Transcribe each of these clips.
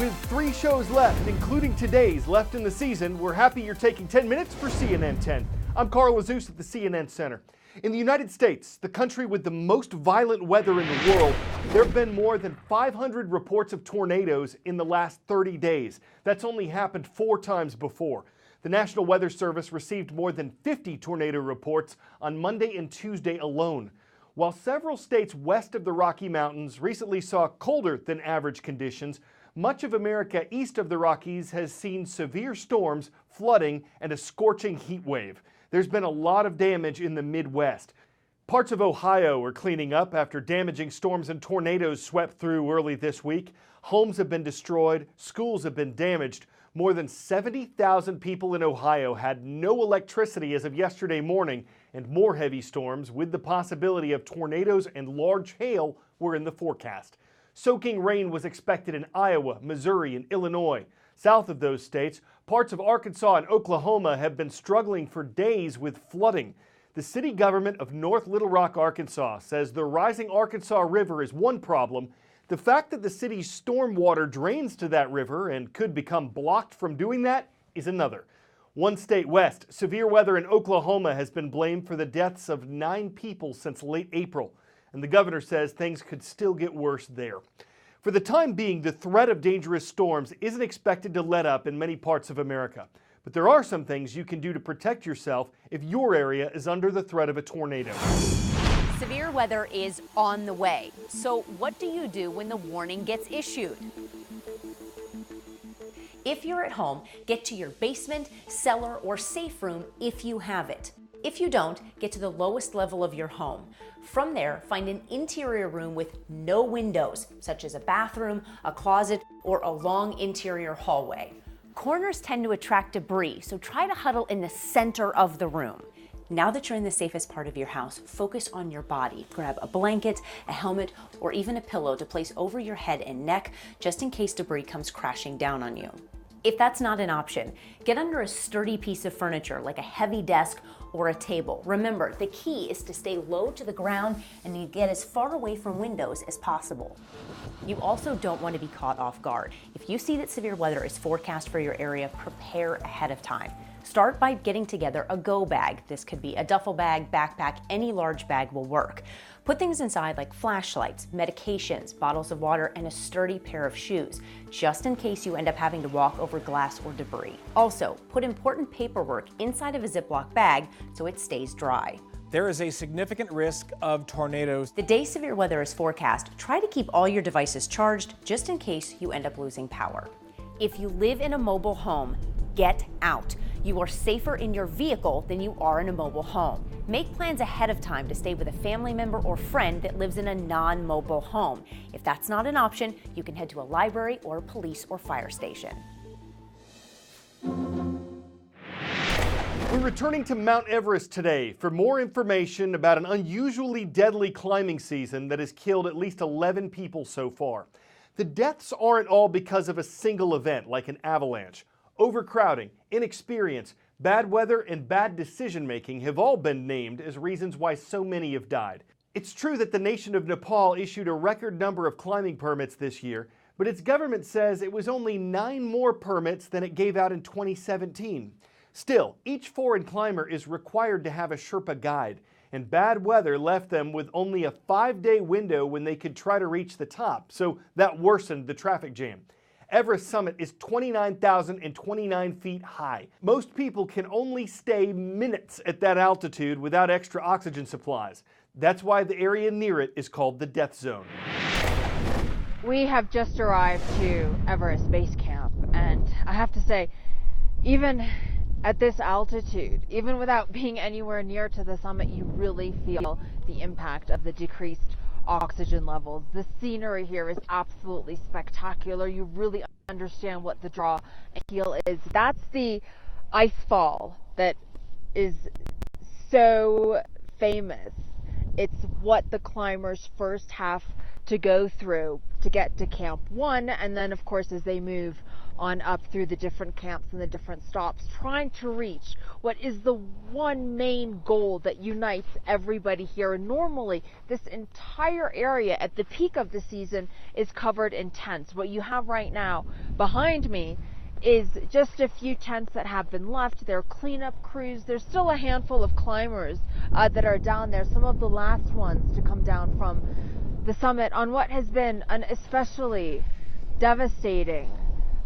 With 3 shows left, including today's left in the season, we're happy you're taking 10 minutes for CNN 10. I'm Carl Azus at the CNN Center. In the United States, the country with the most violent weather in the world, there have been more than 500 reports of tornadoes in the last 30 days. That's only happened 4 times before. The National Weather Service received more than 50 tornado reports on Monday and Tuesday alone. While several states west of the Rocky Mountains recently saw colder than average conditions, much of America east of the Rockies has seen severe storms, flooding, and a scorching heat wave. There's been a lot of damage in the Midwest. Parts of Ohio are cleaning up after damaging storms and tornadoes swept through early this week. Homes have been destroyed, schools have been damaged. More than 70,000 people in Ohio had no electricity as of yesterday morning, and more heavy storms with the possibility of tornadoes and large hail were in the forecast. Soaking rain was expected in Iowa, Missouri, and Illinois. South of those states, parts of Arkansas and Oklahoma have been struggling for days with flooding. The city government of North Little Rock, Arkansas says the rising Arkansas River is one problem. The fact that the city's storm water drains to that river and could become blocked from doing that is another. One state west, severe weather in Oklahoma has been blamed for the deaths of 9 people since late April. And the governor says things could still get worse there. For the time being, the threat of dangerous storms isn't expected to let up in many parts of America. But there are some things you can do to protect yourself if your area is under the threat of a tornado. Severe weather is on the way. So what do you do when the warning gets issued? If you're at home, get to your basement, cellar, or safe room if you have it. If you don't, get to the lowest level of your home. From there, find an interior room with no windows, such as a bathroom, a closet, or a long interior hallway. Corners tend to attract debris, so try to huddle in the center of the room. Now that you're in the safest part of your house, focus on your body. Grab a blanket, a helmet, or even a pillow to place over your head and neck, just in case debris comes crashing down on you. If that's not an option, get under a sturdy piece of furniture like a heavy desk or a table. Remember, the key is to stay low to the ground and you get as far away from windows as possible. You also don't want to be caught off guard. If you see that severe weather is forecast for your area, prepare ahead of time. Start by getting together a go bag. This could be a duffel bag, backpack, any large bag will work. Put things inside like flashlights, medications, bottles of water, and a sturdy pair of shoes, just in case you end up having to walk over glass or debris. Also, put important paperwork inside of a Ziploc bag so it stays dry. There is a significant risk of tornadoes. The day severe weather is forecast, try to keep all your devices charged just in case you end up losing power. If you live in a mobile home, get out. You are safer in your vehicle than you are in a mobile home. Make plans ahead of time to stay with a family member or friend that lives in a non-mobile home. If that's not an option, you can head to a library or a police or fire station. We're returning to Mount Everest today for more information about an unusually deadly climbing season that has killed at least 11 people so far. The deaths aren't all because of a single event like an avalanche. Overcrowding, inexperience, bad weather, and bad decision-making have all been named as reasons why so many have died. It's true that the nation of Nepal issued a record number of climbing permits this year, but its government says it was only 9 more permits than it gave out in 2017. Still, each foreign climber is required to have a Sherpa guide, and bad weather left them with only a 5-day window when they could try to reach the top, so that worsened the traffic jam. Everest summit is 29,029 feet high. Most people can only stay minutes at that altitude without extra oxygen supplies. That's why the area near it is called the death zone. We have just arrived to Everest Base Camp, and I have to say, even at this altitude, even without being anywhere near to the summit, you really feel the impact of the decreased oxygen levels. The scenery here is absolutely spectacular. You really understand what the draw and appeal is. That's the ice fall that is so famous. It's what the climbers first have to go through to get to Camp 1, and then of course as they move on up through the different camps and the different stops, trying to reach what is the one main goal that unites everybody here. And normally, this entire area at the peak of the season is covered in tents. What you have right now behind me is just a few tents that have been left. There are cleanup crews. There's still a handful of climbers that are down there, some of the last ones to come down from the summit on what has been an especially devastating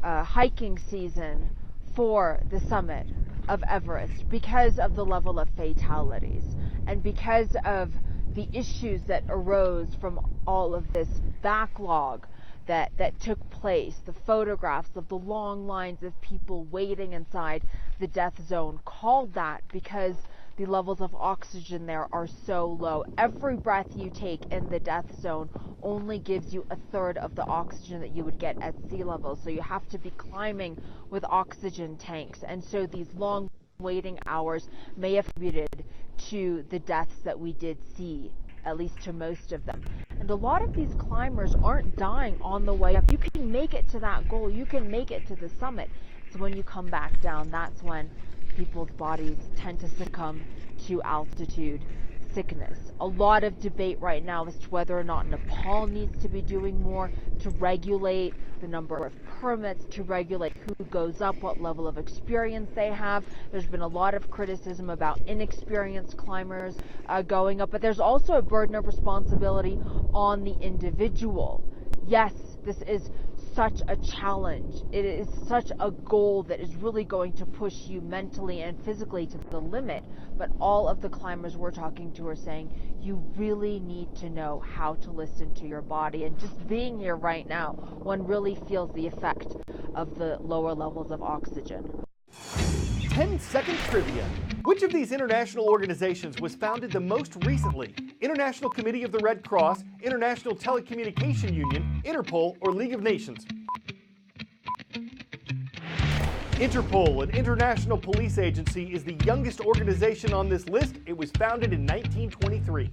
hiking season for the summit of Everest because of the level of fatalities and because of the issues that arose from all of this backlog that took place, the photographs of the long lines of people waiting inside the death zone, called that because the levels of oxygen there are so low. Every breath you take in the death zone only gives you a third of the oxygen that you would get at sea level. So you have to be climbing with oxygen tanks. And so these long waiting hours may have contributed to the deaths that we did see, at least to most of them. And a lot of these climbers aren't dying on the way up. You can make it to that goal. You can make it to the summit. So when you come back down, that's when people's bodies tend to succumb to altitude sickness. A lot of debate right now as to whether or not Nepal needs to be doing more to regulate the number of permits, to regulate who goes up, what level of experience they have. There's been a lot of criticism about inexperienced climbers going up, but there's also a burden of responsibility on the individual. Yes, this is such a challenge. It is such a goal that is really going to push you mentally and physically to the limit. But all of the climbers we're talking to are saying you really need to know how to listen to your body. And just being here right now, one really feels the effect of the lower levels of oxygen. 10-second trivia. Which of these international organizations was founded the most recently? International Committee of the Red Cross, International Telecommunication Union, Interpol, or League of Nations? Interpol, an international police agency, is the youngest organization on this list. It was founded in 1923.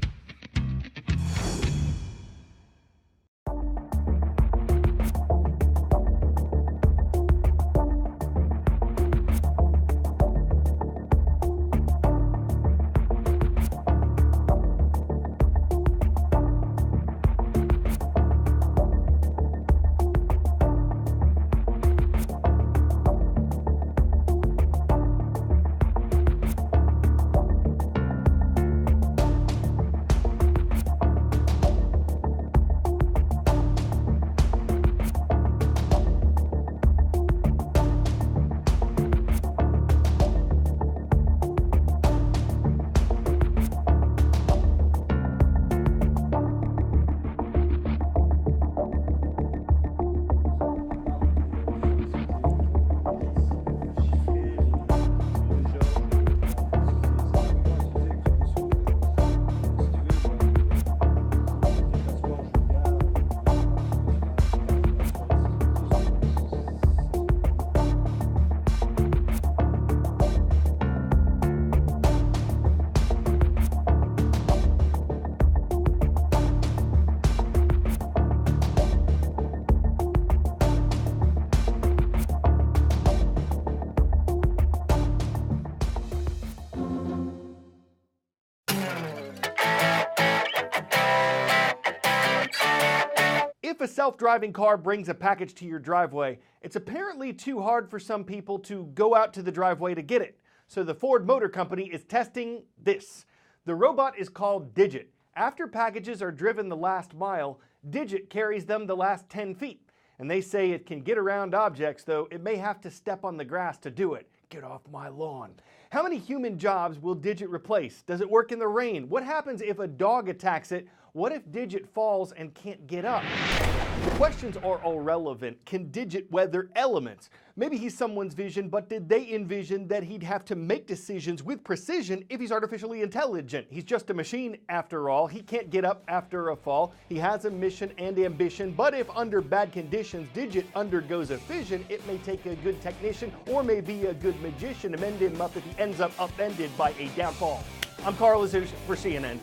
If a self-driving car brings a package to your driveway, it's apparently too hard for some people to go out to the driveway to get it. So the Ford Motor Company is testing this. The robot is called Digit. After packages are driven the last mile, Digit carries them the last 10 feet. And they say it can get around objects, though it may have to step on the grass to do it. Get off my lawn. How many human jobs will Digit replace? Does it work in the rain? What happens if a dog attacks it? What if Digit falls and can't get up? The questions are all relevant. Can Digit weather elements? Maybe he's someone's vision, but did they envision that he'd have to make decisions with precision if he's artificially intelligent? He's just a machine after all. He can't get up after a fall. He has a mission and ambition, but if under bad conditions Digit undergoes a fission, it may take a good technician or maybe a good magician to mend him up if he ends up upended by a downfall. I'm Carl Azus for CNN.